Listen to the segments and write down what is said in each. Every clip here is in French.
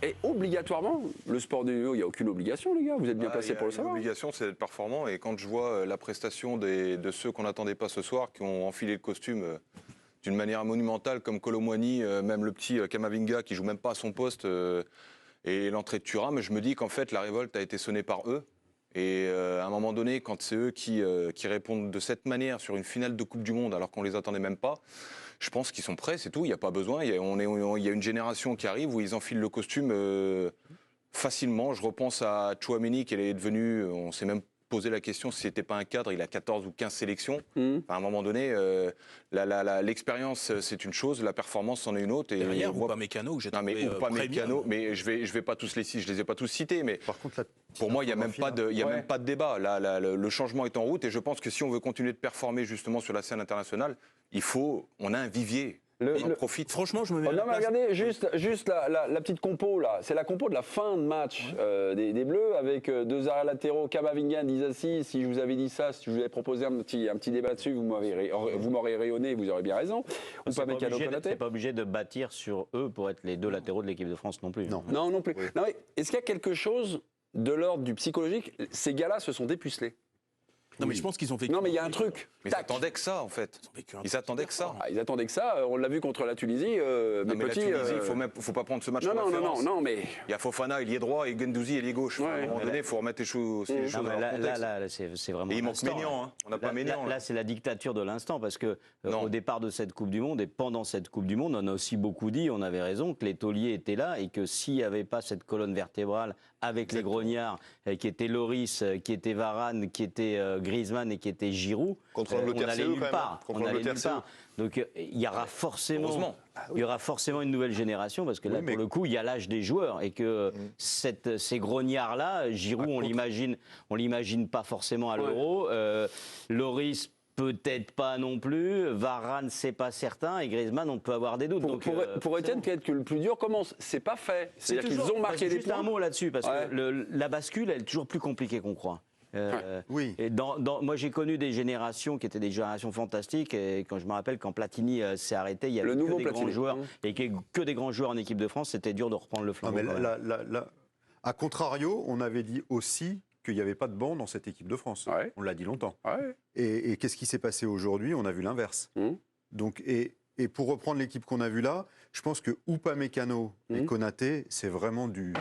Et obligatoirement, le sport de haut, il n'y a aucune obligation, les gars. Vous êtes bien placés pour le savoir. L'obligation, c'est d'être performant. Et quand je vois la prestation de ceux qu'on n'attendait pas ce soir, qui ont enfilé le costume d'une manière monumentale, comme Kolo Muani, même le petit Kamavinga, qui joue même pas à son poste, et l'entrée de Thuram, je me dis qu'en fait, la révolte a été sonnée par eux. Et à un moment donné, quand c'est eux qui répondent de cette manière sur une finale de Coupe du Monde, alors qu'on les attendait même pas, je pense qu'ils sont prêts, c'est tout. Il n'y a pas besoin. Il y a une génération qui arrive où ils enfilent le costume facilement. Je repense à Tchouaméni, qui est devenu, on s'est même posé la question si c'était pas un cadre. Il a 14 ou 15 sélections. À un moment donné, l'expérience c'est une chose, la performance c'en est une autre. Et derrière, Upamecano, que j'ai trouvé Upamecano, mais je vais pas tous je les ai pas tous cités, mais par contre, pour moi, il n'y a même pas de débat. Le changement est en route et je pense que si on veut continuer de performer justement sur la scène internationale, on a un vivier. On profite. Franchement, je me mets. Non, mais regardez, juste la petite compo là. C'est la compo de la fin de match des Bleus avec deux arrières latéraux, Kamavinga, Disasi. Si je vous avais dit ça, si je vous avais proposé un petit débat dessus, vous m'aurez rayonné, vous aurez bien raison. Ou pas Mécano Konaté. C'est pas obligé de bâtir sur eux pour être les deux latéraux de l'équipe de France non plus. Non plus. Non, est-ce qu'il y a quelque chose de l'ordre du psychologique? Ces gars-là se sont dépucelés. Non, mais je pense qu'ils ont vécu. Non, mais il y a un truc. Mais ils attendaient que ça, en fait. Ils attendaient que ça. Ils attendaient que ça. On l'a vu contre la Tunisie. La Tunisie, il faut pas prendre ce match comme référence. Non, mais il y a Fofana, il est droit, et Gendouzi, il est gauche. À un moment donné, il faut remettre les choses dans leur contexte. Là, c'est vraiment. Et il manque Maignan, hein. On n'a pas Maignan. Là, c'est la dictature de l'instant, parce que au départ de cette Coupe du Monde et pendant cette Coupe du Monde, on a aussi beaucoup dit, on avait raison, que les tauliers étaient là et que s'il n'y avait pas cette colonne vertébrale avec les grognards, qui étaient Loris, qui était Varane, qui était Griezmann et qui était Giroud, on allait nulle part. Donc il y aura forcément une nouvelle génération, parce que là, pour le coup, il y a l'âge des joueurs et que ces grognards-là, Giroud, on l'imagine pas forcément à l'Euro. Loris, peut-être pas non plus. Varane, c'est pas certain. Et Griezmann, on peut avoir des doutes. Pour Étienne, peut-être que le plus dur commence. C'est pas fait. C'est-à-dire qu'ils ont marqué des points. Juste un mot là-dessus, parce que la bascule, elle est toujours plus compliquée qu'on croit. Oui. Et moi, j'ai connu des générations qui étaient des générations fantastiques. Et quand je me rappelle, quand Platini s'est arrêté, il y avait que des grands joueurs et que des grands joueurs en équipe de France. C'était dur de reprendre le flambeau. À contrario, on avait dit aussi qu'il n'y avait pas de banc dans cette équipe de France. On l'a dit longtemps. Et qu'est-ce qui s'est passé aujourd'hui? On a vu l'inverse. Donc, et pour reprendre l'équipe qu'on a vue là, je pense que Upamecano et Konaté, c'est vraiment du...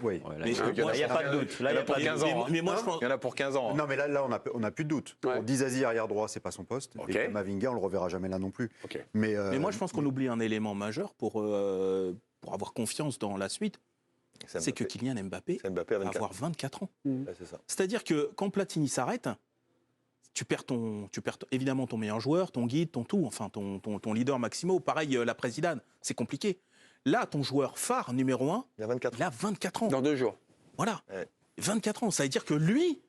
Oui. Il n'y a pas de doute. Là, il y a pour 15 ans. Mais moi, je pense... Il y en a pour 15 ans. Non, mais là on n'a plus de doute. Disasi, arrière droit, c'est pas son poste. Et Kamavinga, on le reverra jamais là non plus. Mais moi, je pense qu'on oublie un élément majeur pour avoir confiance dans la suite. C'est que Kylian Mbappé va avoir 24 ans. C'est-à-dire que quand Platini s'arrête, tu perds évidemment ton meilleur joueur, ton guide, ton tout, enfin ton leader Maximo. Pareil, l'après Zidane, c'est compliqué. Là, ton joueur phare, numéro 1, il a 24 ans. Dans 2 jours. Voilà, 24 ans. Ça veut dire que lui,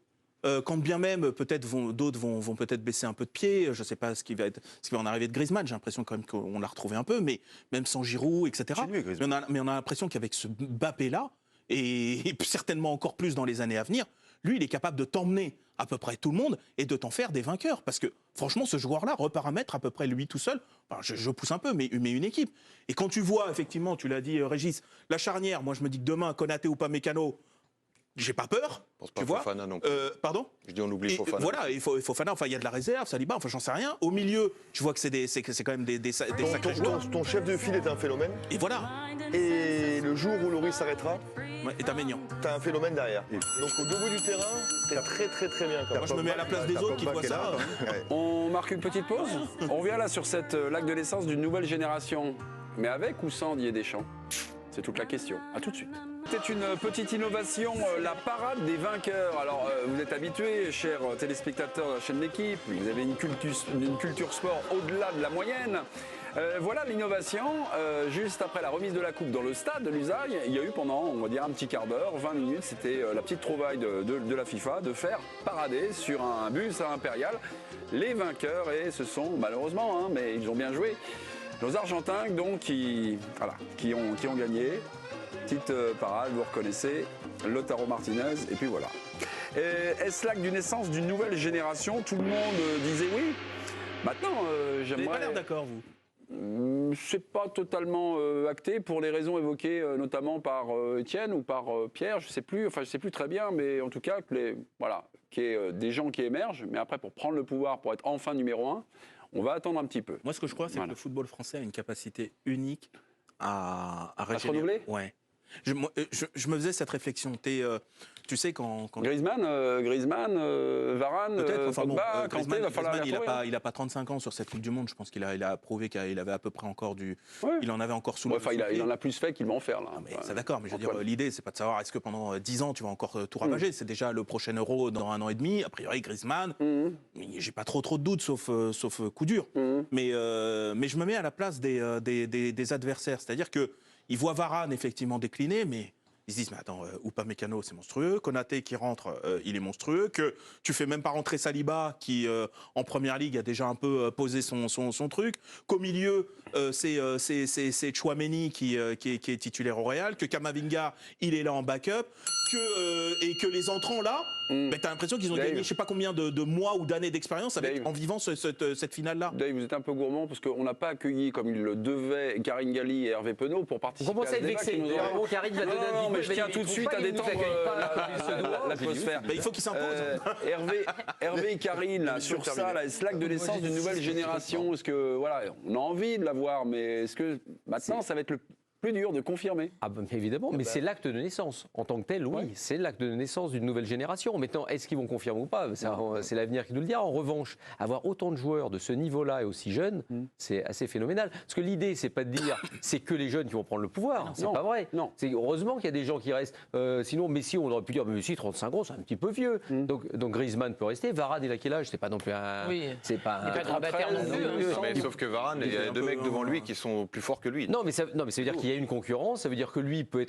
quand bien même peut-être d'autres vont peut-être baisser un peu de pied, je ne sais pas ce qui va en arriver de Griezmann, j'ai l'impression quand même qu'on l'a retrouvé un peu, mais même sans Giroud, etc. Mais on a l'impression qu'avec ce Mbappé-là, et certainement encore plus dans les années à venir, lui, il est capable de t'emmener à peu près tout le monde et de t'en faire des vainqueurs. Parce que, franchement, ce joueur-là reparamètre à peu près lui tout seul. Enfin, je pousse un peu, mais une équipe. Et quand tu vois, effectivement, tu l'as dit, Régis, la charnière, moi, je me dis que demain, Konaté ou Upamecano, j'ai pas peur. Tu vois Fofana non plus. Pardon? Je dis on oublie Fofana. Voilà, il faut Fofana, enfin il y a de la réserve, Saliba, enfin j'en sais rien. Au milieu, tu vois que c'est quand même des sacrés joueurs. Ton chef de file est un phénomène. Et voilà. Et le jour où Loris s'arrêtera, et t'as Maignan. T'as un phénomène derrière. Donc au debout du terrain, t'es très très très bien. Moi je me mets à la place des autres qui voient ça. On marque une petite pause. On revient là sur cette l'acte de naissance d'une nouvelle génération. Mais avec ou sans Didier Deschamps? C'est toute la question. À tout de suite. C'est une petite innovation, la parade des vainqueurs. Alors, vous êtes habitués, chers téléspectateurs de la chaîne L'Équipe, vous avez une culture sport au-delà de la moyenne. Voilà l'innovation. Juste après la remise de la coupe dans le stade de l'Usail, il y a eu pendant, on va dire, un petit quart d'heure, 20 minutes, c'était la petite trouvaille de la FIFA de faire parader sur un bus impérial les vainqueurs. Et ce sont, malheureusement, mais ils ont bien joué, nos Argentins donc, qui ont gagné. Petite parade, vous reconnaissez, Lautaro Martinez, et puis voilà. Est-ce l'acte d'une naissance d'une nouvelle génération? Tout le monde disait oui. Maintenant, j'aimerais... Vous n'avez pas l'air d'accord, vous? c'est pas totalement acté pour les raisons évoquées notamment par Étienne ou par Pierre, je sais plus très bien, mais en tout cas qu'il y ait des gens qui émergent, mais après pour prendre le pouvoir, pour être enfin numéro 1, on va attendre un petit peu. Moi, ce que je crois, c'est que le football français a une capacité unique à se renouveler. Ouais. Je me faisais cette réflexion. Tu sais, quand Griezmann, Varane, Pogba, Kanté, va falloir les retrouver. Il n'a pas 35 ans sur cette Coupe du Monde. Je pense qu'il a prouvé qu'il avait à peu près encore du. Ouais. Il en avait encore sous le. Il en a plus fait qu'il va en faire là. C'est d'accord, mais je veux dire, l'idée, c'est pas de savoir est-ce que pendant 10 ans tu vas encore tout ravager. C'est déjà le prochain Euro dans 1 an et demi. A priori, Griezmann. J'ai pas trop de doutes, sauf coup dur. Mais je me mets à la place des adversaires, c'est-à-dire que ils voient Varane effectivement décliner, mais ils se disent, mais attends, Upamecano, c'est monstrueux. Konaté qui rentre, il est monstrueux. Que tu fais même pas rentrer Saliba, qui en première ligue a déjà un peu posé son truc. Qu'au milieu, c'est Tchouaméni qui est titulaire au Real. Que Kamavinga, il est là en backup. Et que les entrants là, t'as l'impression qu'ils ont gagné je sais pas combien de mois ou d'années d'expérience en vivant cette finale-là. Dave, vous êtes un peu gourmand parce qu'on n'a pas accueilli comme il le devait Karine Galli et Hervé Penaud pour participer à ce débat qui nous aura... Karine va donner un mais je tiens tout de suite à détendre l'atmosphère. Il faut qu'il s'impose. Hervé et Karine, là, sur ça, la slack de l'essence d'une nouvelle génération, est-ce que, on a envie de la voir, mais est-ce que maintenant, ça va être le plus dur de confirmer? Ah ben, évidemment, mais c'est l'acte de naissance. En tant que tel, oui, c'est l'acte de naissance d'une nouvelle génération. Maintenant, est-ce qu'ils vont confirmer ou pas? C'est l'avenir qui nous le dira. En revanche, avoir autant de joueurs de ce niveau-là et aussi jeunes, c'est assez phénoménal. Parce que l'idée, c'est pas de dire c'est que les jeunes qui vont prendre le pouvoir. C'est pas vrai. C'est heureusement qu'il y a des gens qui restent. Sinon, Messi, on aurait pu dire Messi, 35 ans, c'est un petit peu vieux. Donc Griezmann peut rester. Varane, il a quel âge? C'est pas non plus un. Oui. C'est pas un. Grabataire non plus. Sauf que Varane, il y a 2 mecs devant lui qui sont plus forts que lui. Non, mais ça veut dire qu'il y a une concurrence, ça veut dire que lui peut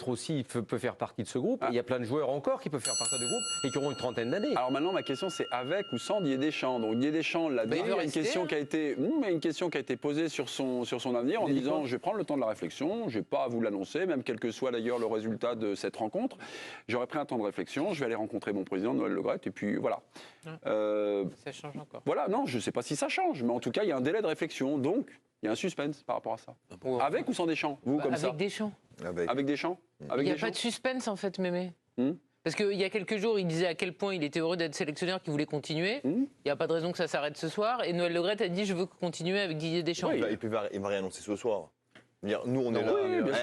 faire partie de ce groupe. Il y a plein de joueurs encore qui peuvent faire partie du groupe et qui auront une trentaine d'années. Alors maintenant, ma question, c'est avec ou sans Didier Deschamps. Donc Didier Deschamps l'a dit, il y a une question qui a été posée sur son avenir en disant je vais prendre le temps de la réflexion, je vais pas à vous l'annoncer, même quel que soit d'ailleurs le résultat de cette rencontre. J'aurais pris un temps de réflexion, je vais aller rencontrer mon président Noël Le Graët et puis voilà. Ça change encore. Voilà, non, je sais pas si ça change, mais en tout cas, il y a un délai de réflexion, donc il y a un suspense par rapport à ça. Avec ou sans Deschamps, vous comme ça? Avec Deschamps. Avec Deschamps. Il n'y a pas de suspense en fait, Mémé. Parce qu'il y a quelques jours, il disait à quel point il était heureux d'être sélectionneur, qu'il voulait continuer. Il n'y a pas de raison que ça s'arrête ce soir. Et Noël Le Graët a dit je veux continuer avec Didier Deschamps. Il va rien annoncer ce soir. Nous, on est là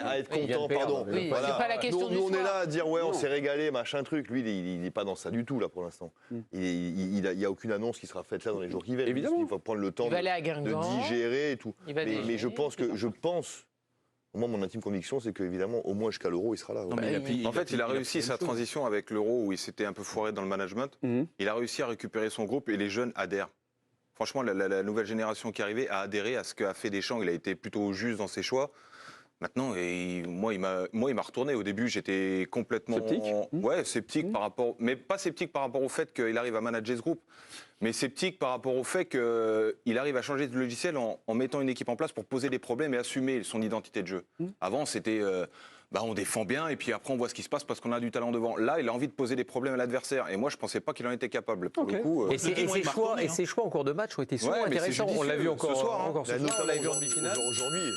à être content, pardon. Oui, voilà. c'est pas la question du Nous, on soir. est là à dire on s'est régalé, machin truc. Lui, il n'est pas dans ça du tout là pour l'instant. Il n'y a aucune annonce qui sera faite là dans les jours qui viennent. Évidemment. Il faut prendre le temps de digérer et tout. Mais je pense. Moi, mon intime conviction, c'est qu'évidemment, au moins jusqu'à l'Euro, il sera là. En fait, il a réussi sa transition avec l'Euro où il s'était un peu foiré dans le management. Il a réussi à récupérer son groupe et les jeunes adhèrent. Franchement, la nouvelle génération qui est arrivée a adhéré à ce qu'a fait Deschamps. Il a été plutôt juste dans ses choix. Maintenant, moi, il m'a retourné. Au début, j'étais complètement sceptique par rapport, mais pas sceptique par rapport au fait qu'il arrive à manager ce groupe, mais sceptique par rapport au fait qu'il arrive à changer de logiciel en mettant une équipe en place pour poser des problèmes et assumer son identité de jeu. Avant, c'était on défend bien et puis après on voit ce qui se passe parce qu'on a du talent devant. Là, il a envie de poser des problèmes à l'adversaire et moi, je pensais pas qu'il en était capable. Pour le coup, ses choix en cours de match ont été souvent intéressants. On l'a vu encore ce soir. on l'a vu en demi-finale. Aujourd'hui.